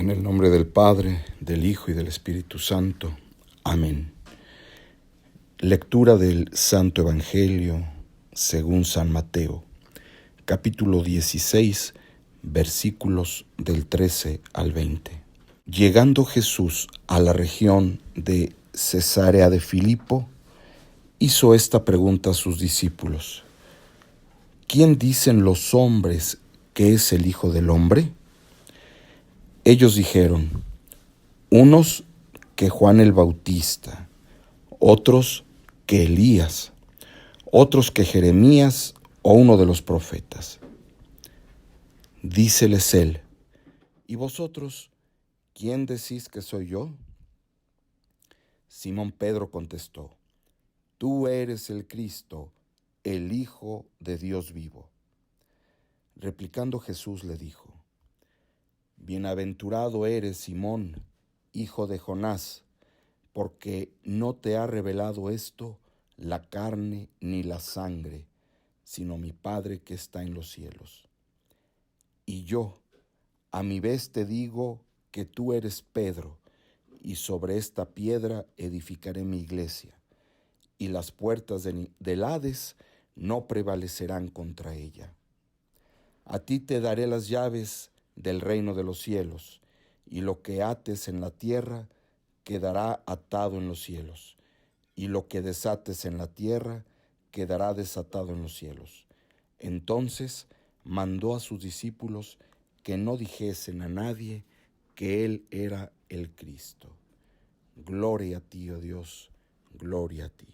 En el nombre del Padre, del Hijo y del Espíritu Santo. Amén. Lectura del Santo Evangelio según San Mateo, capítulo 16, versículos del 13 al 20. Llegando Jesús a la región de Cesarea de Filipo, hizo esta pregunta a sus discípulos: ¿Quién dicen los hombres que es el Hijo del Hombre? Ellos dijeron: unos que Juan el Bautista, otros que Elías, otros que Jeremías o uno de los profetas. Díceles él: ¿y vosotros quién decís que soy yo? Simón Pedro contestó: Tú eres el Cristo, el Hijo de Dios vivo. Replicando Jesús le dijo: Bienaventurado eres, Simón, hijo de Jonás, porque no te ha revelado esto la carne ni la sangre, sino mi Padre que está en los cielos. Y yo, a mi vez te digo que tú eres Pedro, y sobre esta piedra edificaré mi iglesia, y las puertas del Hades no prevalecerán contra ella. A ti te daré las llaves del reino de los cielos, y lo que ates en la tierra quedará atado en los cielos, y lo que desates en la tierra quedará desatado en los cielos. Entonces mandó a sus discípulos que no dijesen a nadie que él era el Cristo. Gloria a ti, oh Dios, gloria a ti.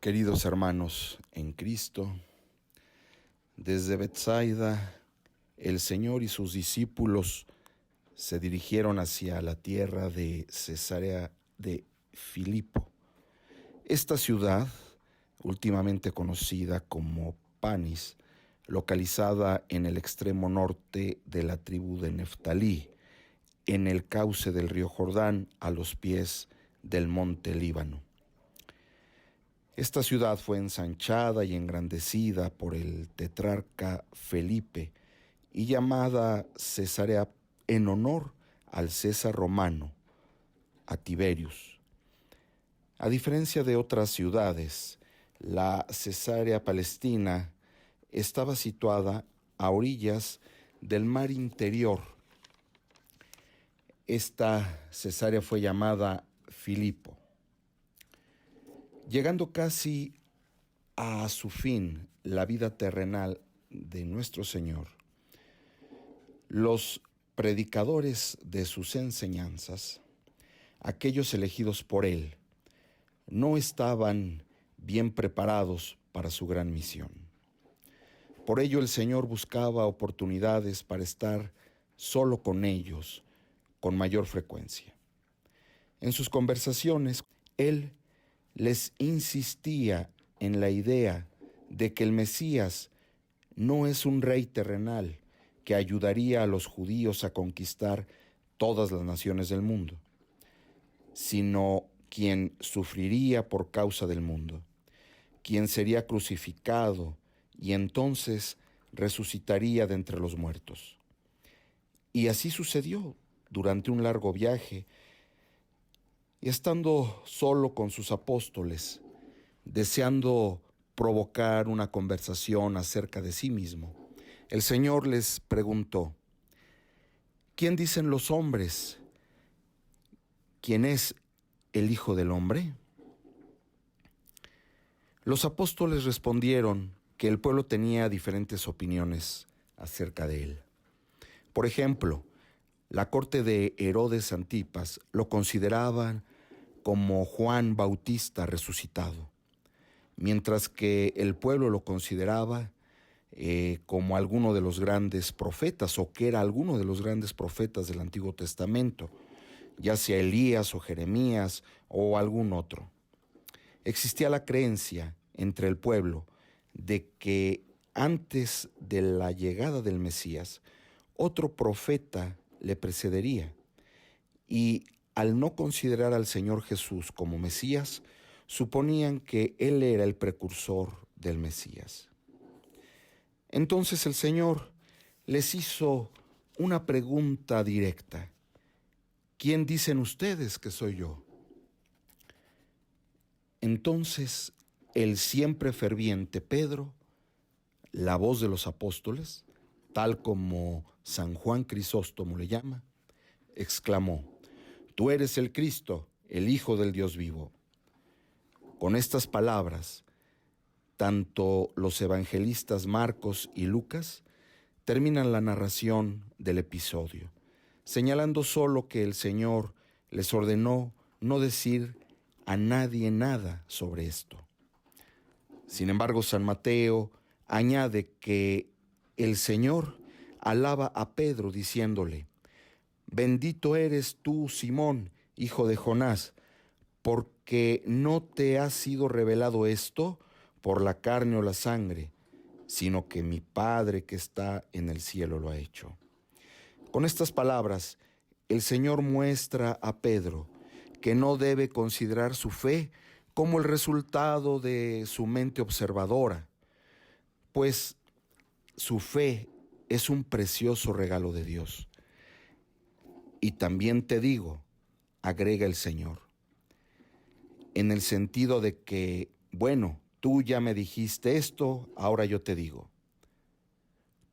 Queridos hermanos en Cristo, desde Betsaida, el Señor y sus discípulos se dirigieron hacia la tierra de Cesarea de Filipo. Esta ciudad, últimamente conocida como Panis, localizada en el extremo norte de la tribu de Neftalí, en el cauce del río Jordán, a los pies del monte Líbano. Esta ciudad fue ensanchada y engrandecida por el tetrarca Felipe y llamada Cesarea en honor al César romano, a Tiberius. A diferencia de otras ciudades, la Cesarea Palestina estaba situada a orillas del mar interior. Esta Cesarea fue llamada Filipo. Llegando casi a su fin la vida terrenal de nuestro Señor, los predicadores de sus enseñanzas, aquellos elegidos por Él, no estaban bien preparados para su gran misión. Por ello el Señor buscaba oportunidades para estar solo con ellos con mayor frecuencia. En sus conversaciones, Él les insistía en la idea de que el Mesías no es un rey terrenal que ayudaría a los judíos a conquistar todas las naciones del mundo, sino quien sufriría por causa del mundo, quien sería crucificado y entonces resucitaría de entre los muertos. Y así sucedió durante un largo viaje, y estando solo con sus apóstoles, deseando provocar una conversación acerca de sí mismo, el Señor les preguntó: ¿Quién dicen los hombres? ¿Quién es el Hijo del Hombre? Los apóstoles respondieron que el pueblo tenía diferentes opiniones acerca de él. Por ejemplo, la corte de Herodes Antipas lo consideraban como Juan Bautista resucitado, mientras que el pueblo lo consideraba como alguno de los grandes profetas, o que era alguno de los grandes profetas del Antiguo Testamento, ya sea Elías o Jeremías o algún otro. Existía la creencia entre el pueblo de que antes de la llegada del Mesías, otro profeta le precedería, y al no considerar al Señor Jesús como Mesías, suponían que Él era el precursor del Mesías. Entonces el Señor les hizo una pregunta directa. ¿Quién dicen ustedes que soy yo? Entonces, el siempre ferviente Pedro, la voz de los apóstoles, tal como San Juan Crisóstomo le llama, exclamó: Tú eres el Cristo, el Hijo del Dios vivo. Con estas palabras, tanto los evangelistas Marcos y Lucas terminan la narración del episodio, señalando solo que el Señor les ordenó no decir a nadie nada sobre esto. Sin embargo, San Mateo añade que el Señor alaba a Pedro diciéndole: Bendito eres tú, Simón, hijo de Jonás, porque no te ha sido revelado esto por la carne o la sangre, sino que mi Padre que está en el cielo lo ha hecho. Con estas palabras, el Señor muestra a Pedro que no debe considerar su fe como el resultado de su mente observadora, pues su fe es un precioso regalo de Dios. Y también te digo, agrega el Señor, en el sentido de que, bueno, tú ya me dijiste esto, ahora yo te digo,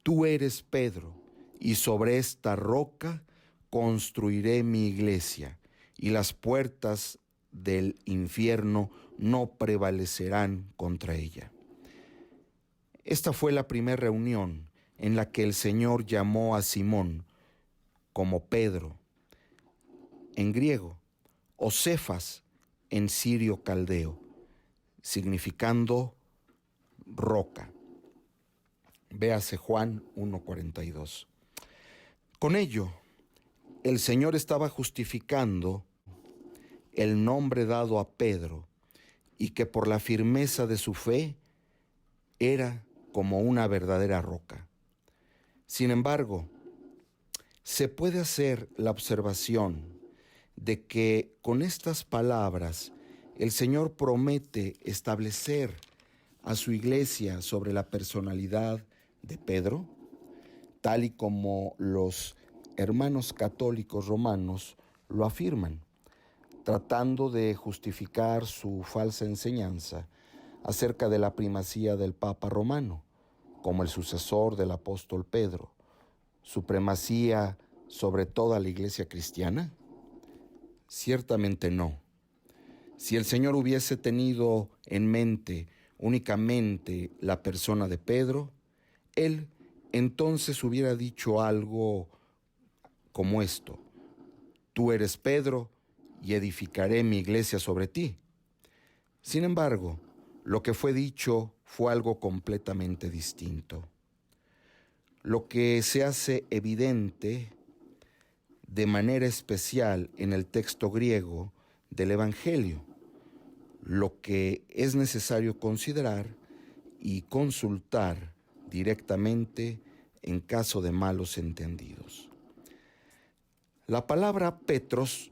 tú eres Pedro, y sobre esta roca construiré mi iglesia, y las puertas del infierno no prevalecerán contra ella. Esta fue la primera reunión en la que el Señor llamó a Simón como Pedro, en griego, o Cefas, en sirio caldeo, significando roca. Véase Juan 1:42. Con ello, el Señor estaba justificando el nombre dado a Pedro y que por la firmeza de su fe era como una verdadera roca. Sin embargo, se puede hacer la observación de que con estas palabras el Señor promete establecer a su iglesia sobre la personalidad de Pedro, tal y como los hermanos católicos romanos lo afirman, tratando de justificar su falsa enseñanza acerca de la primacía del Papa romano, como el sucesor del apóstol Pedro, supremacía sobre toda la iglesia cristiana. Ciertamente no. Si el Señor hubiese tenido en mente únicamente la persona de Pedro, Él entonces hubiera dicho algo como esto: Tú eres Pedro, y edificaré mi iglesia sobre ti. Sin embargo, lo que fue dicho fue algo completamente distinto. Lo que se hace evidente de manera especial en el texto griego del Evangelio, lo que es necesario considerar y consultar directamente en caso de malos entendidos. La palabra Petros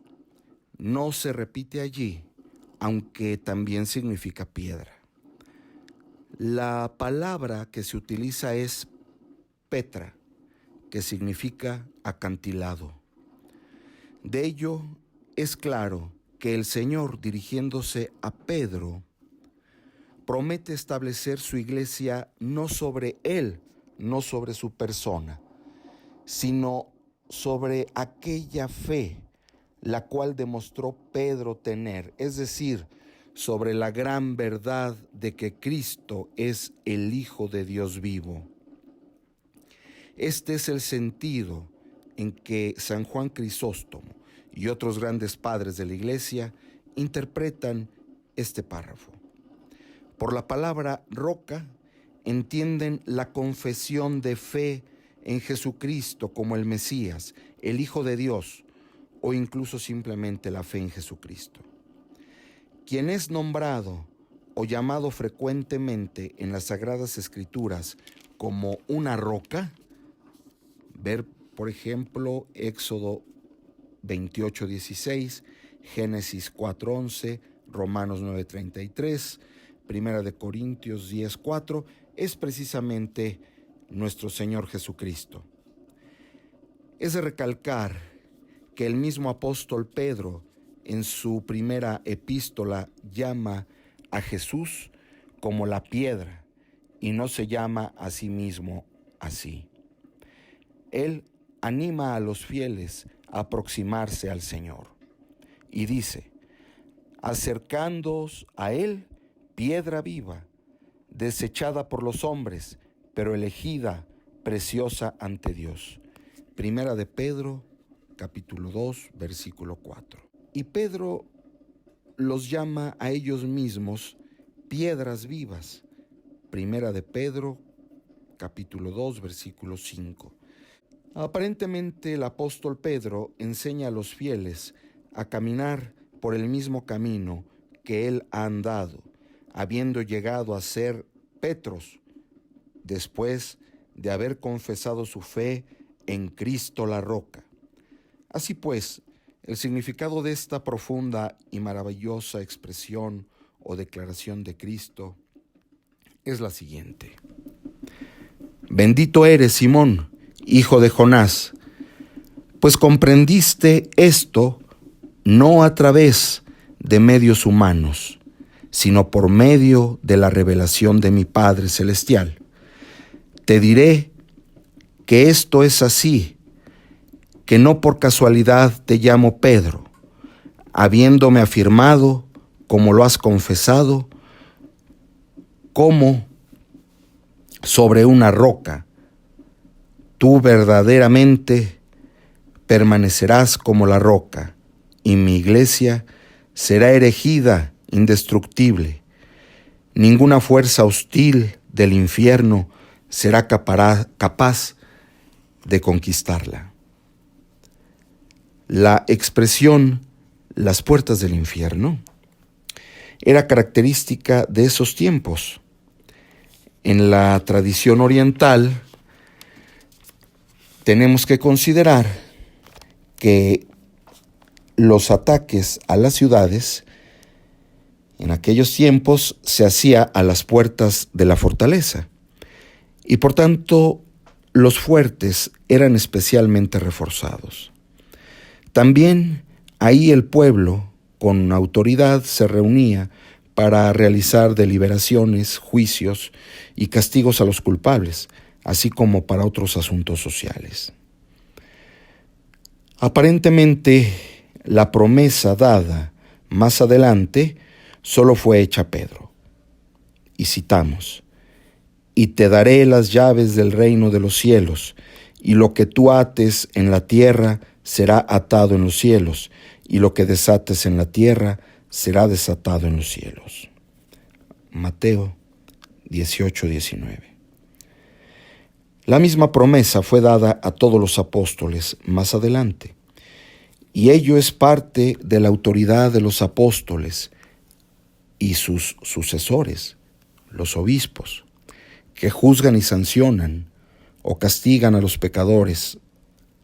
no se repite allí, aunque también significa piedra. La palabra que se utiliza es Petra, que significa acantilado. De ello es claro que el Señor, dirigiéndose a Pedro, promete establecer su iglesia no sobre él, no sobre su persona, sino sobre aquella fe la cual demostró Pedro tener, es decir, sobre la gran verdad de que Cristo es el Hijo de Dios vivo. Este es el sentido en que San Juan Crisóstomo y otros grandes padres de la Iglesia interpretan este párrafo. Por la palabra roca entienden la confesión de fe en Jesucristo como el Mesías, el Hijo de Dios, o incluso simplemente la fe en Jesucristo. Quien es nombrado o llamado frecuentemente en las Sagradas Escrituras como una roca, ver por ejemplo Éxodo 28:16, Génesis 4:11, Romanos 9:33, Primera de Corintios 10:4, es precisamente nuestro Señor Jesucristo. Es de recalcar que el mismo apóstol Pedro en su primera epístola llama a Jesús como la piedra y no se llama a sí mismo así. Él anima a los fieles a aproximarse al Señor y dice: acercándoos a Él, piedra viva, desechada por los hombres, pero elegida, preciosa ante Dios. Primera de Pedro, capítulo 2, versículo 4. Y Pedro los llama a ellos mismos piedras vivas. Primera de Pedro, capítulo 2, versículo 5. Aparentemente el apóstol Pedro enseña a los fieles a caminar por el mismo camino que él ha andado, habiendo llegado a ser Petros, después de haber confesado su fe en Cristo la roca. Así pues, el significado de esta profunda y maravillosa expresión o declaración de Cristo es la siguiente: bendito eres, Simón, hijo de Jonás, pues comprendiste esto no a través de medios humanos, sino por medio de la revelación de mi Padre Celestial. Te diré que esto es así, que no por casualidad te llamo Pedro, habiéndome afirmado, como lo has confesado, como sobre una roca. Tú verdaderamente permanecerás como la roca, y mi iglesia será erigida indestructible. Ninguna fuerza hostil del infierno será capaz de conquistarla. La expresión "las puertas del infierno" era característica de esos tiempos. En la tradición oriental tenemos que considerar que los ataques a las ciudades en aquellos tiempos se hacía a las puertas de la fortaleza y por tanto los fuertes eran especialmente reforzados. También ahí el pueblo con autoridad se reunía para realizar deliberaciones, juicios y castigos a los culpables, así como para otros asuntos sociales. Aparentemente, la promesa dada más adelante solo fue hecha a Pedro. Y citamos: y te daré las llaves del reino de los cielos, y lo que tú ates en la tierra será atado en los cielos, y lo que desates en la tierra será desatado en los cielos. Mateo 18:19. La misma promesa fue dada a todos los apóstoles más adelante, y ello es parte de la autoridad de los apóstoles y sus sucesores, los obispos, que juzgan y sancionan o castigan a los pecadores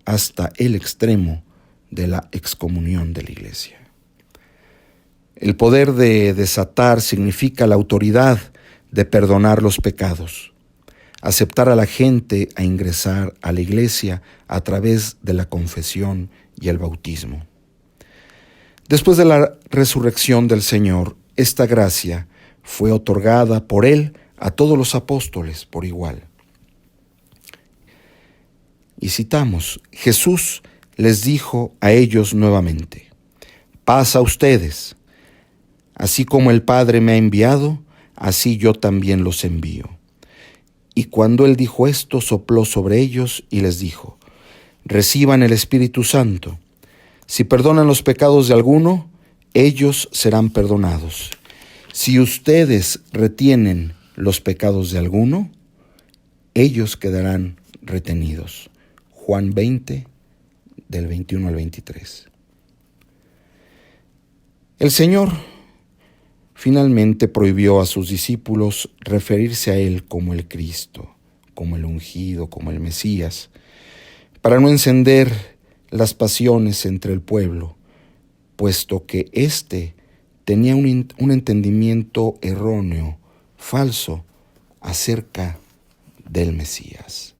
hasta el extremo de la excomunión de la Iglesia. El poder de desatar significa la autoridad de perdonar los pecados, aceptar a la gente a ingresar a la Iglesia a través de la confesión y el bautismo. Después de la resurrección del Señor, esta gracia fue otorgada por Él a todos los apóstoles por igual. Y citamos: Jesús les dijo a ellos nuevamente: paz a ustedes. Así como el Padre me ha enviado, así yo también los envío. Y cuando Él dijo esto, sopló sobre ellos y les dijo: reciban el Espíritu Santo. Si perdonan los pecados de alguno, ellos serán perdonados. Si ustedes retienen los pecados de alguno, ellos quedarán retenidos. Juan 20, del 21 al 23. El Señor finalmente prohibió a sus discípulos referirse a Él como el Cristo, como el ungido, como el Mesías, para no encender las pasiones entre el pueblo, puesto que éste tenía un entendimiento erróneo, falso, acerca del Mesías.